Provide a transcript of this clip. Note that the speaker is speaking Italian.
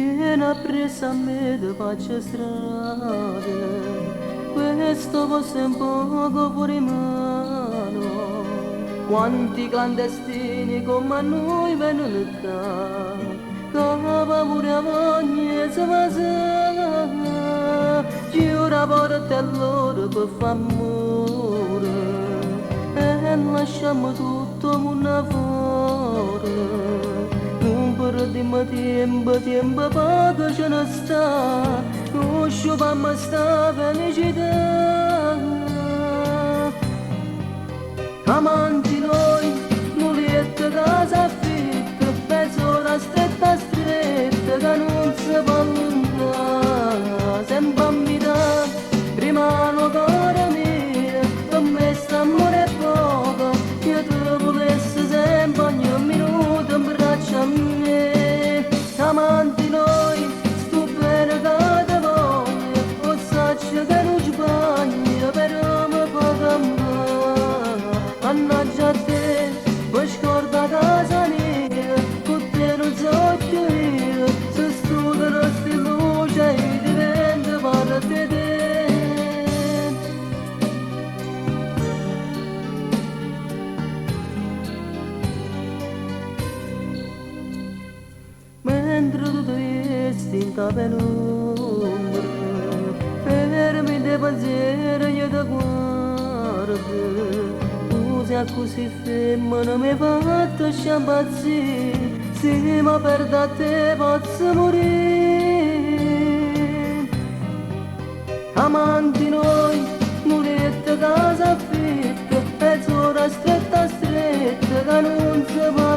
Viene presa a me da faccia strada, questo fosse un poco fuori mano. Quanti clandestini come noi vengono qua, cava pure a voglia se va sa, giura porta a loro per f'amore, e lasciamo tutto una fuori. Non perdiamo tempo poco ce ne sta, non sciupammo sta felicità. Amanti noi, muliette casa affitta, penso la stretta stretta che non si può allungare, sempre a metà, rimane cuore mio, per me st'amore è poco, io ti volessi sempre ogni minuto in braccio a me. Amanti noi, sto bene che ti voglio, o saccio che non sbaglio, però mi fa cambiare. Mannaggia a te, poi scorda casa mia, con te non so più io, se sto resti luce e diventa parte di te. Mentre tu resti in penombra, fermi dei pensieri io ti guardo. Tu sei così fermo, non mi hai fatto sciampazzire, se mi perdo a te posso morire. Amanti noi, mulette casa affitta, mezz'ora stretta stretta, che non si può